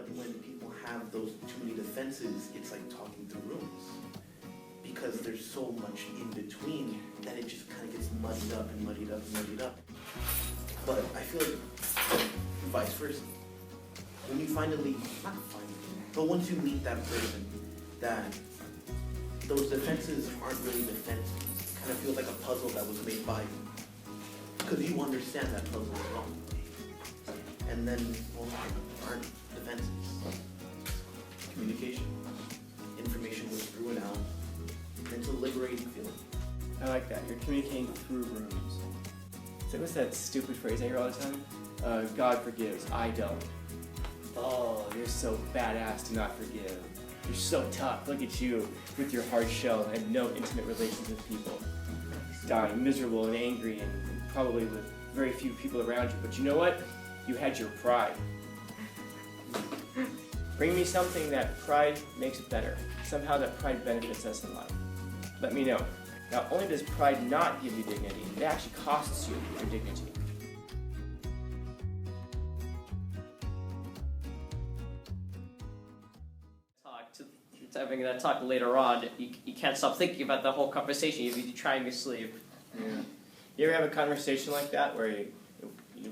But when people have those too many defenses, it's like talking through rooms. Because there's so much in between that it just kind of gets muddied up and muddied up and muddied up. But I feel like vice versa. When you finally, not finally, but once you meet that person, that those defenses aren't really defenses. It kind of feels like a puzzle that was made by you. Because you understand that puzzle is wrong. And then, well, aren't defenses. Communication. Information was through and out. And it's a liberating feeling. I like that. You're communicating through rooms. So what's that stupid phrase I hear all the time? God forgives, I don't. Oh, you're so badass to not forgive. You're so tough. Look at you with your hard shell and no intimate relations with people. Dying miserable and angry and probably with very few people around you. But you know what? You had your pride. Bring me something that pride makes better. Somehow that pride benefits us in life. Let me know. Not only does pride not give you dignity, it actually costs you your dignity. Having that talk later on, you can't stop thinking about the whole conversation. You're trying to sleep. Yeah. You ever have a conversation like that where you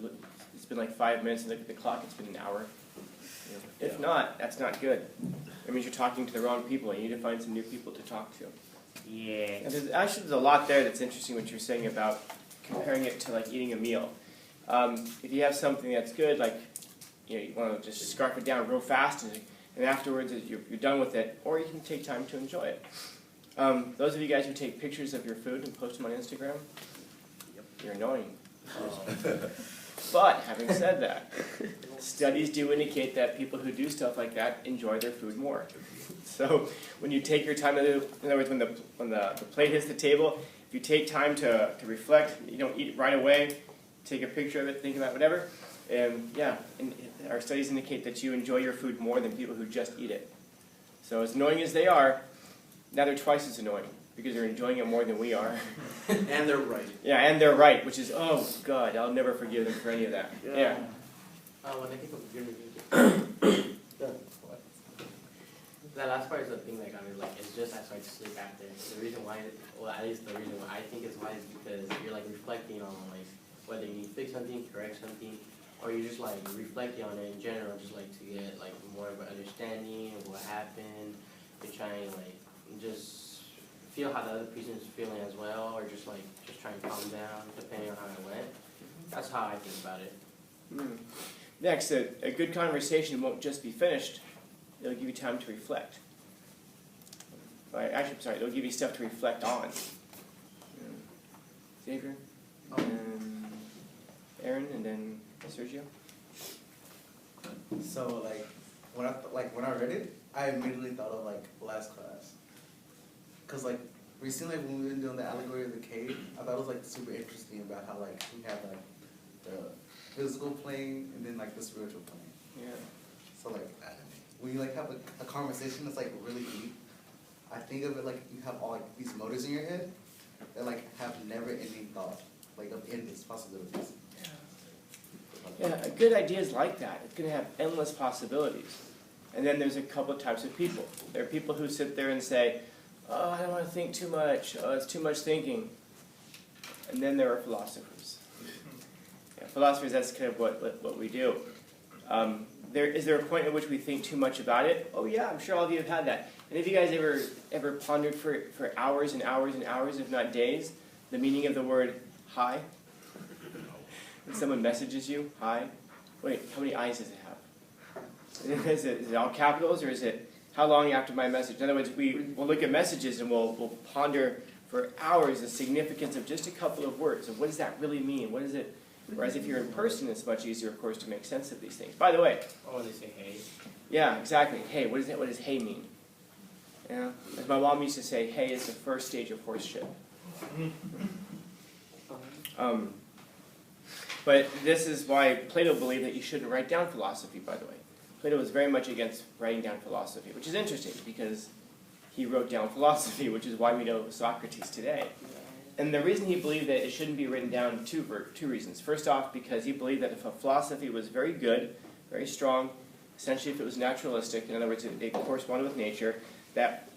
look, it's been like 5 minutes and look at the clock, it's been an hour? Yeah. If not, that's not good. That means you're talking to the wrong people and you need to find some new people to talk to. Yeah. And there's a lot there that's interesting what you're saying about comparing it to like eating a meal. If you have something that's good, like you want to just scarf it down real fast and afterwards you're done with it, or you can take time to enjoy it. Those of you guys who take pictures of your food and post them on Instagram, you're annoying. But having said that, studies do indicate that people who do stuff like that enjoy their food more. So when you take your time, in other words, when the plate hits the table, if you take time to reflect, you don't eat it right away, take a picture of it, think about whatever, and our studies indicate that you enjoy your food more than people who just eat it. So as annoying as they are, now they're twice as annoying because they're enjoying it more than we are. And they're right. Yeah, and they're right, which is, oh God, I'll never forgive them for any of that. Yeah. When I think of good that last part is the thing that got me, like, it's just I started to sleep after. The reason why, well, at least the reason why I think it's why is because you're, like, reflecting on, like, whether you need to fix something, correct something, or you're just, like, reflecting on it in general, just, like, to get, like, more of an understanding of what happened. You're trying, like, just feel how the other person is feeling as well, or just, like, just try and calm down, depending on how it went. That's how I think about it. Next, a good conversation won't just be finished. It'll give you time to reflect. It'll give you stuff to reflect on. Xavier, and Aaron, and then Sergio. So when I read it, I immediately thought of like last class. Cause like recently when we've been doing the allegory of the cave, I thought it was like super interesting about how like we have like the physical plane and then like the spiritual plane. Yeah. So like when you like have a conversation that's like really deep, I think of it like you have all like these motors in your head that like have never ending thought, like of endless possibilities. Yeah, a good idea is like that. It's going to have endless possibilities. And then there's a couple of types of people. There are people who sit there and say, oh, I don't want to think too much. Oh, it's too much thinking. And then there are philosophers. Yeah, philosophers, that's kind of what we do. Is there a point at which we think too much about it? Oh yeah, I'm sure all of you have had that. And have you guys ever pondered for hours and hours and hours, if not days, the meaning of the word hi? When someone messages you, hi, wait, how many I's does it have? Is it all capitals, or is it how long after my message? In other words, we'll look at messages and we'll ponder for hours the significance of just a couple of words. Of what does that really mean? What is it? Whereas if you're in person, it's much easier, of course, to make sense of these things. By the way. Oh, when they say hey. Yeah, exactly. Hey, what does hey mean? Yeah. As my mom used to say, hey is the first stage of horseshit. But this is why Plato believed that you shouldn't write down philosophy, by the way. Plato was very much against writing down philosophy, which is interesting because he wrote down philosophy, which is why we know Socrates today. And the reason he believed that it shouldn't be written down, two reasons. First off, because he believed that if a philosophy was very good, very strong, essentially if it was naturalistic, in other words, it corresponded with nature, that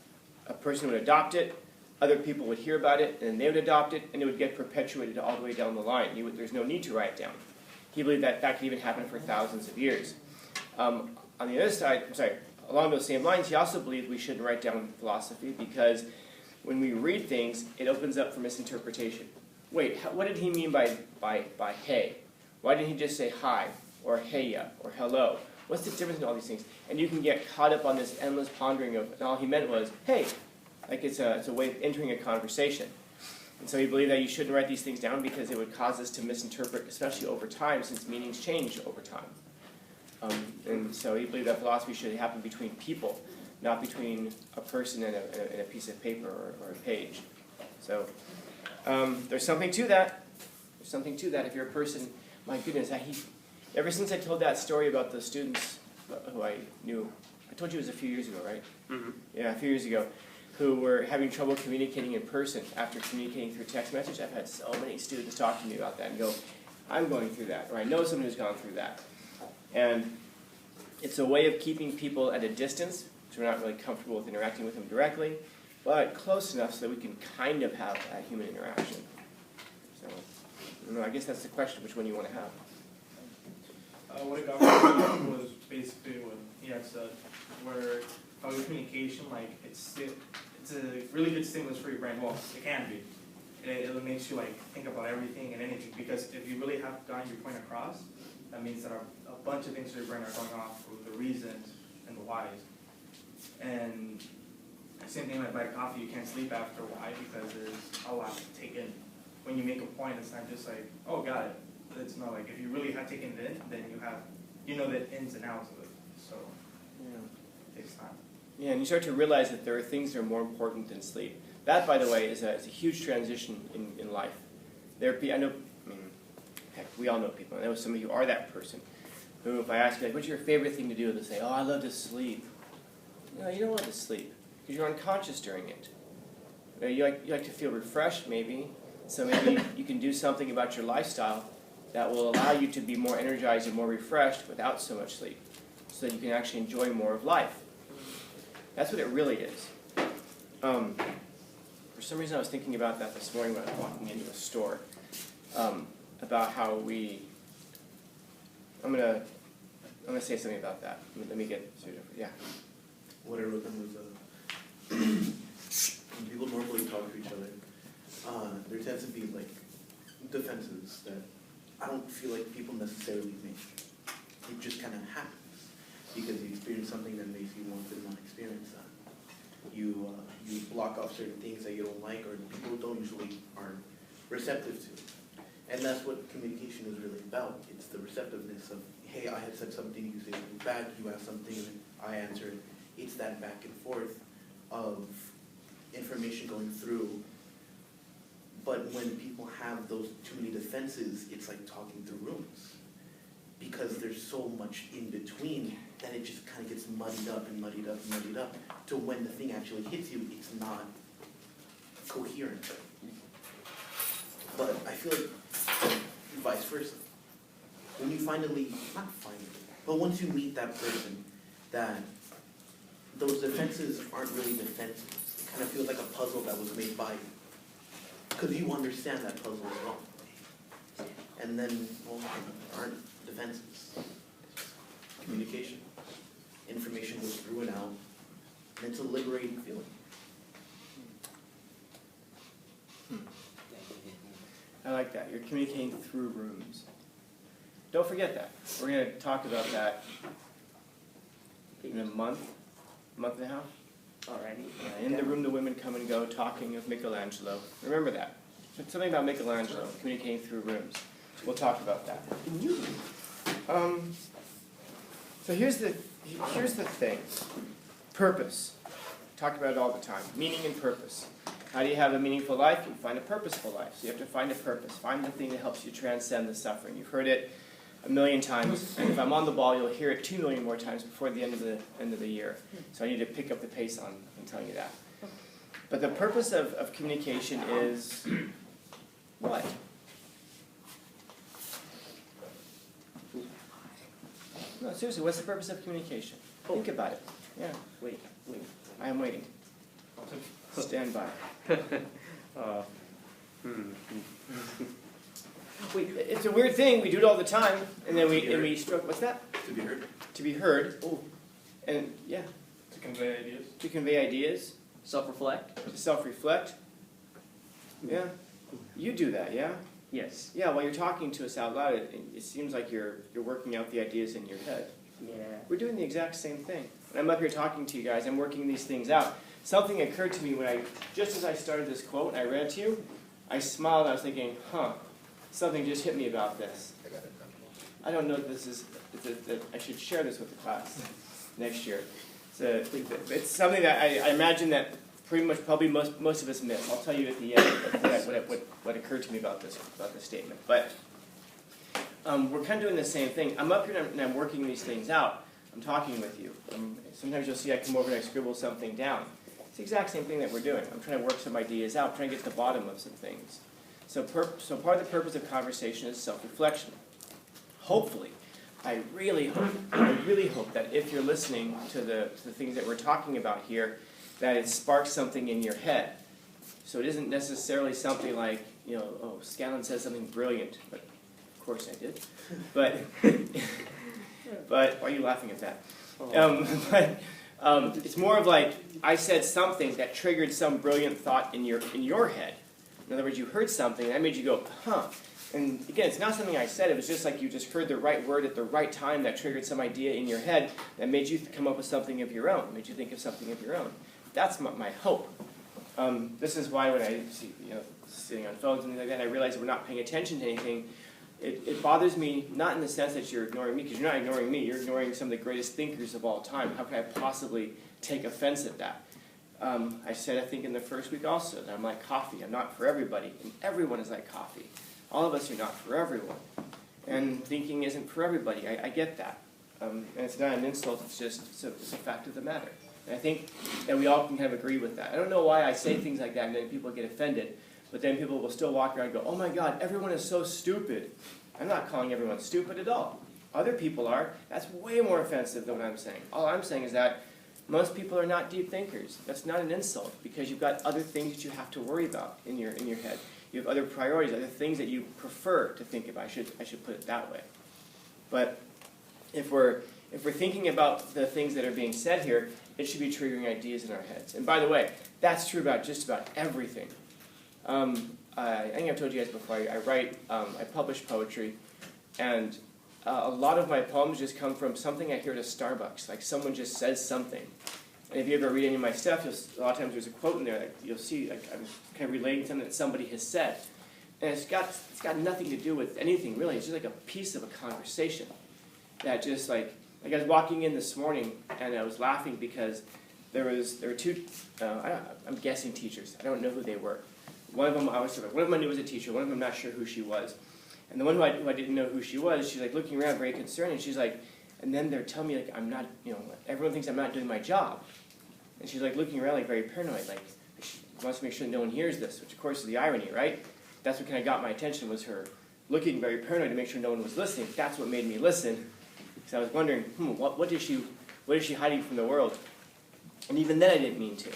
a person would adopt it, other people would hear about it, and then they would adopt it, and it would get perpetuated all the way down the line. There's no need to write it down. He believed that that could even happen for thousands of years. On the other side, along those same lines, he also believed we shouldn't write down philosophy because when we read things, it opens up for misinterpretation. Wait, what did he mean by hey? Why didn't he just say hi, or heya, or hello? What's the difference in all these things? And you can get caught up on this endless pondering of, and all he meant was, hey, like it's a way of entering a conversation. And so he believed that you shouldn't write these things down because it would cause us to misinterpret, especially over time, since meanings change over time. And so he believed that philosophy should happen between people, not between a person and a piece of paper or a page. So there's something to that. There's something to that. If you're a person, my goodness, ever since I told that story about the students who I knew, I told you it was a few years ago, right? Mm-hmm. Yeah, a few years ago, who were having trouble communicating in person after communicating through text message. I've had so many students talk to me about that and go, I'm going through that, or I know someone who's gone through that. And it's a way of keeping people at a distance, so we're not really comfortable with interacting with them directly, but close enough so that we can kind of have a human interaction. So, I guess that's the question, which one you want to have. What it got from me was basically what he had said, where with communication, like it's a really good stimulus for your brain. Well, it can be. It makes you like think about everything and anything, because if you really have gotten your point across, that means that a bunch of things in your brain are going off with the reasons and the whys. And same thing like coffee, you can't sleep after. Why? Because there's a lot to take in. When you make a point, it's not just like, oh, got it. It's not like if you really have taken it in, then you know the ins and outs of it. So it takes time. Yeah, and you start to realize that there are things that are more important than sleep. That, by the way, is a huge transition in life. Heck, we all know people. I know some of you are that person who, if I ask you, like, what's your favorite thing to do? They'll say, oh, I love to sleep. No, you don't want to sleep because you're unconscious during it. You like to feel refreshed, maybe. So maybe you can do something about your lifestyle that will allow you to be more energized and more refreshed without so much sleep, so that you can actually enjoy more of life. That's what it really is. For some reason I was thinking about that this morning when I was walking into a store, about how I'm gonna say something about that. Let me get to it. Yeah. What I wrote down was, when people normally talk to each other, there tends to be like defenses that I don't feel like people necessarily make. It just kind of happens because you experience something that makes you want to not experience that. You block off certain things that you don't like or people don't usually aren't receptive to. And that's what communication is really about. It's the receptiveness of, hey, I had said something, you say something back, you ask something, and I answer it. It's that back and forth of information going through. But when people have those too many defenses, it's like talking through rooms. Because there's so much in between that it just kind of gets muddied up and muddied up and muddied up. To when the thing actually hits you, it's not coherent. But I feel like vice versa. When you but once you meet that person, that those defenses aren't really defenses. It kind of feels like a puzzle that was made by you. Because you understand that puzzle as well. And then, well, aren't defenses. Communication. Information goes through and out. And it's a liberating feeling. I like that. You're communicating through rooms. Don't forget that. We're going to talk about that in a month and a half. Alrighty. In the room, the women come and go, talking of Michelangelo. Remember that. It's something about Michelangelo, communicating through rooms. We'll talk about that. So here's the thing. Purpose. Talk about it all the time. Meaning and purpose. How do you have a meaningful life? You find a purposeful life. So you have to find a purpose. Find the thing that helps you transcend the suffering. You've heard it a million times, and if I'm on the ball, you'll hear it 2 million more times before the end of the year. So I need to pick up the pace on telling you that. But the purpose of communication is what? No, seriously, what's the purpose of communication? Oh. Think about it. Yeah, Wait. I am waiting. Stand by. It's a weird thing. We do it all the time, and then we stroke. What's that? To be heard. To be heard. Oh, and yeah, To convey ideas. to convey ideas, Self-reflect? to self-reflect. Yeah, you do that. Yeah. Yes. Yeah. While you're talking to us out loud, it seems like you're working out the ideas in your head. Yeah. We're doing the exact same thing. When I'm up here talking to you guys, I'm working these things out. Something occurred to me when just as I started this quote and I read it to you, I smiled and I was thinking, something just hit me about this. I don't know if this is, I should share this with the class next year. It's something that I imagine that pretty much probably most of us miss. I'll tell you at the end what occurred to me about this statement. But we're kind of doing the same thing. I'm up here and I'm working these things out. I'm talking with you. Sometimes you'll see I come over and I scribble something down. It's the exact same thing that we're doing. I'm trying to work some ideas out, trying to get to the bottom of some things. So part of the purpose of conversation is self-reflection. Hopefully, I really hope that if you're listening to the things that we're talking about here, that it sparks something in your head. So it isn't necessarily something like, oh, Scanlon says something brilliant, but of course I did. But why are you laughing at that? It's more of like I said something that triggered some brilliant thought in your head. In other words, you heard something and that made you go, huh. And again, it's not something I said. It was just like you just heard the right word at the right time that triggered some idea in your head that made you come up with something of your own, made you think of something of your own. That's my hope. This is why when I see sitting on phones and things like that, I realize we're not paying attention to anything. It bothers me, not in the sense that you're ignoring me, because you're not ignoring me. You're ignoring some of the greatest thinkers of all time. How can I possibly take offense at that? I said, I think in the first week also, that I'm like coffee. I'm not for everybody, and everyone is like coffee. All of us are not for everyone. And thinking isn't for everybody. I get that. And it's not an insult, it's a fact of the matter. And I think that we all can kind of agree with that. I don't know why I say things like that and then people get offended, but then people will still walk around and go, oh my God, everyone is so stupid. I'm not calling everyone stupid at all. Other people are. That's way more offensive than what I'm saying. All I'm saying is that most people are not deep thinkers. That's not an insult, because you've got other things that you have to worry about in your head. You have other priorities, other things that you prefer to think about. I should put it that way. But if we're thinking about the things that are being said here, it should be triggering ideas in our heads. And by the way, that's true about just about everything. I think I've told you guys before, I publish poetry, and a lot of my poems just come from something I hear at a Starbucks, like someone just says something. And if you ever read any of my stuff, a lot of times there's a quote in there that you'll see, like I'm kind of relating something that somebody has said. And it's got nothing to do with anything, really. It's just like a piece of a conversation that just like I was walking in this morning and I was laughing because there were two, I'm guessing teachers. I don't know who they were. One of them I knew was a teacher. One of them I'm not sure who she was. And the one who I didn't know who she was, she's like looking around very concerned, and she's like, and then they're telling me like I'm not, everyone thinks I'm not doing my job. And she's like looking around like very paranoid, like she wants to make sure no one hears this, which of course is the irony, right? That's what kind of got my attention, was her looking very paranoid to make sure no one was listening. That's what made me listen. Because I was wondering, what is she hiding from the world? And even then I didn't mean to.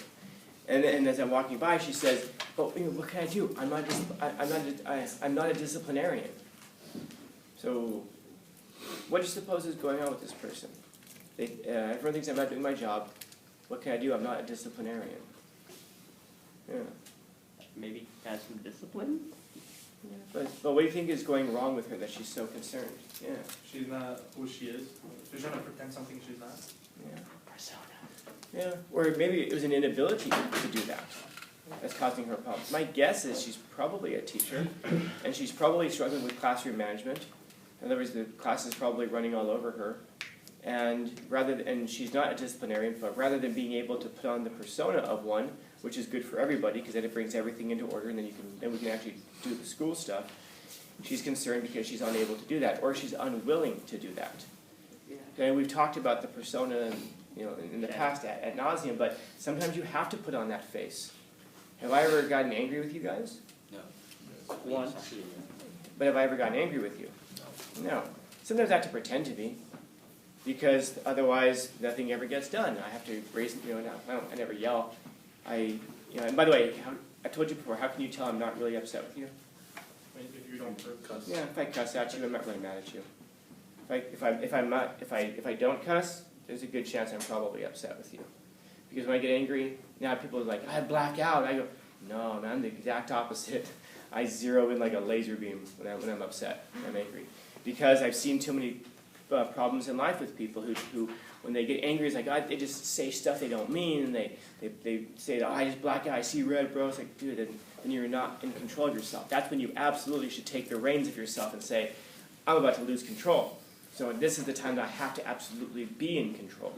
And as I'm walking by, she says, "Oh, what can I do? I'm not a disciplinarian." So, what do you suppose is going on with this person? Everyone thinks I'm not doing my job. What can I do? I'm not a disciplinarian. Yeah. Maybe has some discipline? Yeah. But what do you think is going wrong with her that she's so concerned? Yeah. She's not who she is. She's trying to pretend something she's not. Yeah. Persona. Yeah. Or maybe it was an inability to do that that's causing her problems. My guess is she's probably a teacher, and she's probably struggling with classroom management. In other words, the class is probably running all over her. And she's not a disciplinarian, but rather than being able to put on the persona of one, which is good for everybody because then it brings everything into order, and then we can actually do the school stuff. She's concerned because she's unable to do that, or she's unwilling to do that. Yeah. And we've talked about the persona, in the past ad nauseum, but sometimes you have to put on that face. Have I ever gotten angry with you guys? No. Once. But have I ever gotten angry with you? No. Sometimes I have to pretend to be. because otherwise nothing ever gets done. I have to raise, I never yell. And by the way, I told you before, how can you tell I'm not really upset with you? If you don't cuss. Yeah, if I cuss at you, I'm not really mad at you. If I don't cuss, there's a good chance I'm probably upset with you. Because when I get angry, now people are like, I black out. I go, no, man, I'm the exact opposite. I zero in like a laser beam when I'm upset, when I'm angry. Because I've seen too many problems in life with people who when they get angry, it's like, they just say stuff they don't mean, and they say, I just black out, I see red, bro. It's like, dude, then you're not in control of yourself. That's when you absolutely should take the reins of yourself and say, I'm about to lose control. So this is the time that I have to absolutely be in control.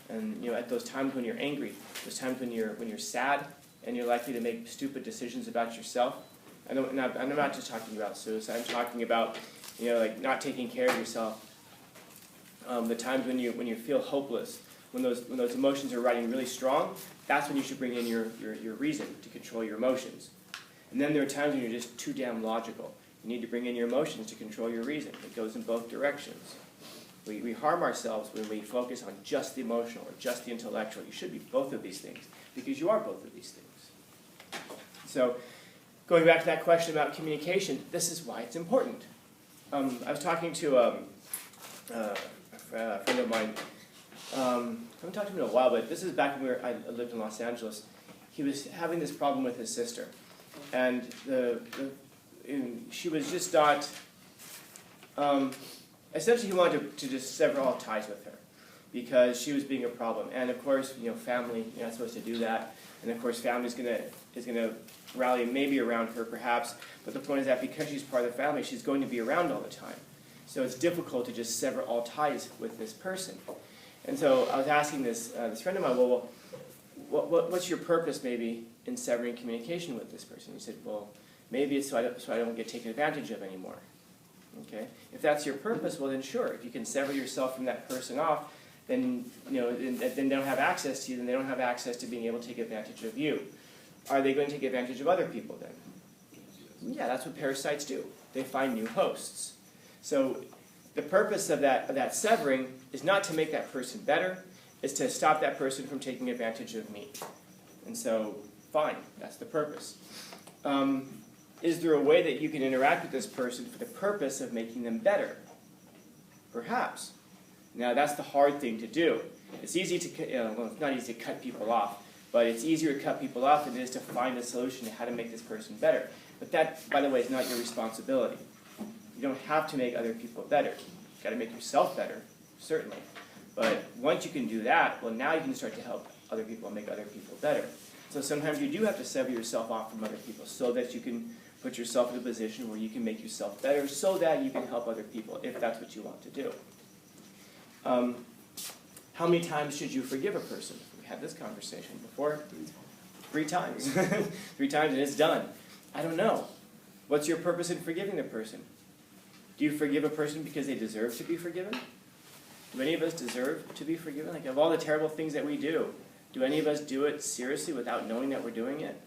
And at those times when you're angry, those times when you're sad, and you're likely to make stupid decisions about yourself. I'm not just talking about suicide. I'm talking about, like not taking care of yourself. The times when you feel hopeless, when those emotions are riding really strong, that's when you should bring in your reason to control your emotions. And then there are times when you're just too damn logical. You need to bring in your emotions to control your reason. It goes in both directions. We harm ourselves when we focus on just the emotional or just the intellectual. You should be both of these things, because you are both of these things. So, going back to that question about communication, this is why it's important. I was talking to a friend of mine. I haven't talked to him in a while, but this is back when I lived in Los Angeles. He was having this problem with his sister, and she was just not. Essentially, he wanted to just sever all ties with her because she was being a problem. And of course, family, you're not supposed to do that. And of course, family is gonna rally maybe around her, perhaps. But the point is that because she's part of the family, she's going to be around all the time. So it's difficult to just sever all ties with this person. And so I was asking this friend of mine, well, what's your purpose maybe in severing communication with this person? He said, well, maybe it's so I don't get taken advantage of anymore. Okay, if that's your purpose, well then sure. If you can sever yourself from that person off, then then they don't have access to you. Then they don't have access to being able to take advantage of you. Are they going to take advantage of other people then? Yeah, that's what parasites do. They find new hosts. So the purpose of that severing is not to make that person better. It's to stop that person from taking advantage of me. And so, fine, that's the purpose. Is there a way that you can interact with this person for the purpose of making them better? Perhaps. Now, that's the hard thing to do. It's easy to, well, it's not easy to cut people off, but it's easier to cut people off than it is to find a solution to how to make this person better. But that, by the way, is not your responsibility. You don't have to make other people better. You've got to make yourself better, certainly. But once you can do that, well, now you can start to help other people and make other people better. So sometimes you do have to sever yourself off from other people so that you can put yourself in a position where you can make yourself better so that you can help other people, if that's what you want to do. How many times should you forgive a person? We had this conversation before. 3 times. 3 times and it's done. I don't know. What's your purpose in forgiving the person? Do you forgive a person because they deserve to be forgiven? Do any of us deserve to be forgiven? Like, of all the terrible things that we do any of us do it seriously without knowing that we're doing it?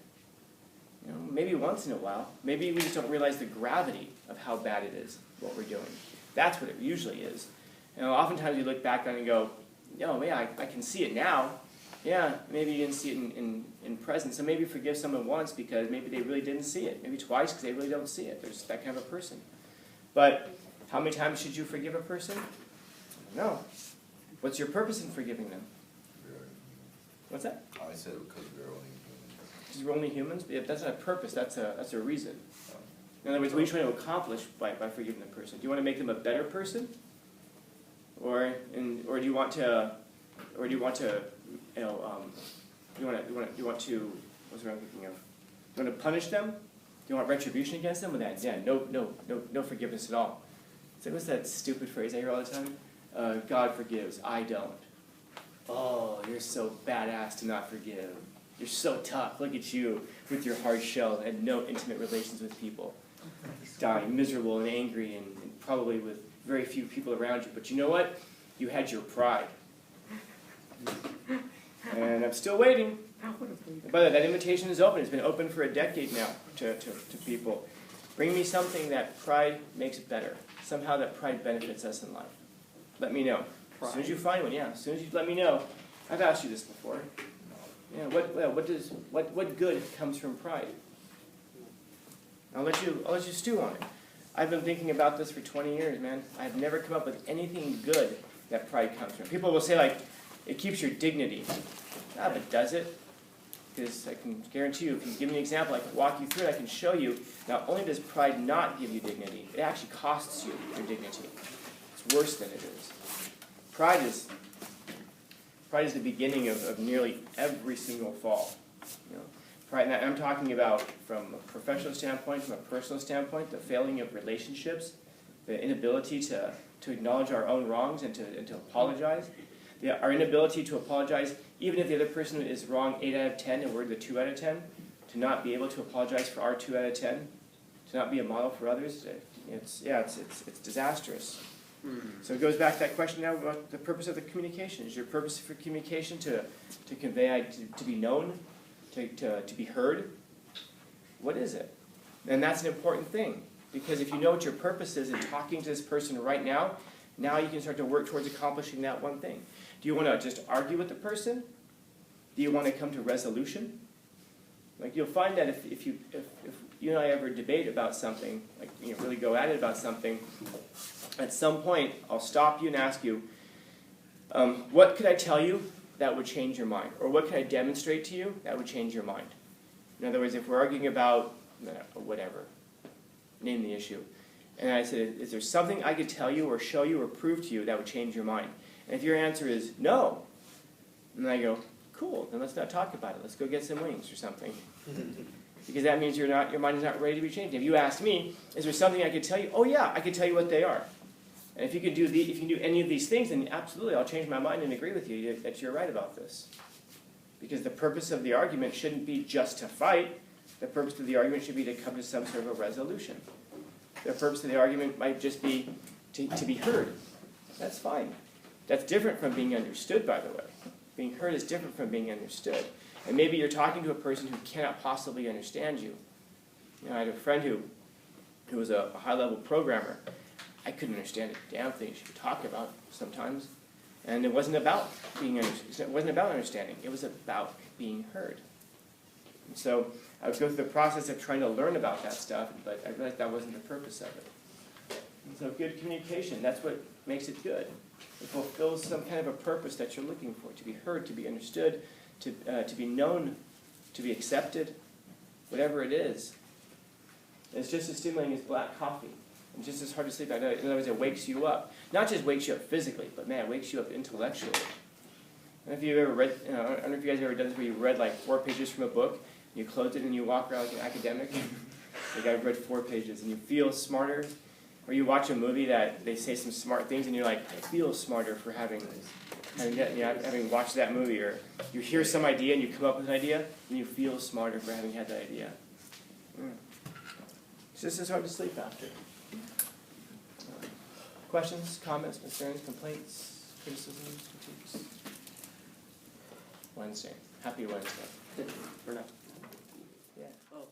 Maybe once in a while. Maybe we just don't realize the gravity of how bad it is, what we're doing. That's what it usually is. Oftentimes you look back on it and go, yeah, I can see it now. Yeah, maybe you didn't see it in present. So maybe forgive someone once because maybe they really didn't see it. Maybe twice because they really don't see it. There's that kind of a person. But how many times should you forgive a person? I don't know. What's your purpose in forgiving them? What's that? I said because we're only humans. Because we're only humans? Yeah, that's not a purpose, that's a reason. In other words, what are you trying to accomplish by forgiving the person? Do you want to make them a better person? Or do you want to what's the word I'm thinking of? Do you want to punish them? Do you want retribution against them? Yeah, no forgiveness at all. So what's that stupid phrase I hear all the time? God forgives, I don't. Oh, you're so badass to not forgive. You're so tough. Look at you with your hard shell and no intimate relations with people. Dying miserable and angry and probably with very few people around you. But you know what? You had your pride. And I'm still waiting. By the way, that invitation is open. It's been open for a decade now to people. Bring me something that pride makes better. Somehow that pride benefits us in life. let me know. As soon as you find one, yeah. As soon as you let me know. I've asked you this before. Yeah. What good comes from pride? I'll let you stew on it. I've been thinking about this for 20 years, man. I've never come up with anything good that pride comes from. People will say, like, it keeps your dignity. Ah, but does it? Because I can guarantee you, if you give me an example, I can walk you through it, I can show you, not only does pride not give you dignity, it actually costs you your dignity. It's worse than it is. Pride is the beginning of nearly every single fall. You know? Pride, and I'm talking about from a professional standpoint, from a personal standpoint, the failing of relationships, the inability to acknowledge our own wrongs and to apologize. Our inability to apologize, even if the other person is wrong 8 out of 10 and we're the 2 out of 10, to not be able to apologize for our 2 out of 10, to not be a model for others, it's disastrous. So it goes back to that question now about the purpose of the communication. Is your purpose for communication to convey, to be known, to be heard? What is it? And that's an important thing, because if you know what your purpose is in talking to this person right now, now you can start to work towards accomplishing that one thing. Do you want to just argue with the person? Do you want to come to resolution? Like, you'll find that if you and I ever debate about something, like, you know, really go at it about something, at some point I'll stop you and ask you, what could I tell you that would change your mind? Or what could I demonstrate to you that would change your mind? In other words, if we're arguing about whatever, name the issue, and I said, is there something I could tell you or show you or prove to you that would change your mind? And if your answer is no, then I go, cool, then let's not talk about it. Let's go get some wings or something. Because that means your mind is not ready to be changed. If you ask me, is there something I could tell you? Oh yeah, I could tell you what they are. And if you can do any of these things, then absolutely I'll change my mind and agree with you that you're right about this. Because the purpose of the argument shouldn't be just to fight. The purpose of the argument should be to come to some sort of a resolution. The purpose of the argument might just be to be heard. That's fine. That's different from being understood, by the way. Being heard is different from being understood. And maybe you're talking to a person who cannot possibly understand you. You know, I had a friend who was a high-level programmer. I couldn't understand a damn thing she could talk about sometimes. And it wasn't about understanding. It was about being heard. And so I would go through the process of trying to learn about that stuff, but I realized that wasn't the purpose of it. And so good communication, that's what makes it good. It fulfills some kind of a purpose that you're looking for, to be heard, to be understood, to be known, to be accepted, whatever it is. And it's just as stimulating as black coffee. And just as hard to sleep at night. In other words, it wakes you up. Not just wakes you up physically, but man, it wakes you up intellectually. I don't know if you've ever read, I don't know if you guys have ever done this where you read like 4 pages from a book, you close it and you walk around like an academic. Like, I've read 4 pages and you feel smarter. Or you watch a movie that they say some smart things and you're like, I feel smarter for having watched that movie. Or you hear some idea and you come up with an idea and you feel smarter for having had that idea. It's just as hard to sleep after. Questions, comments, concerns, complaints, criticisms, critiques? Wednesday. Happy Wednesday. For now. Yeah. Oh.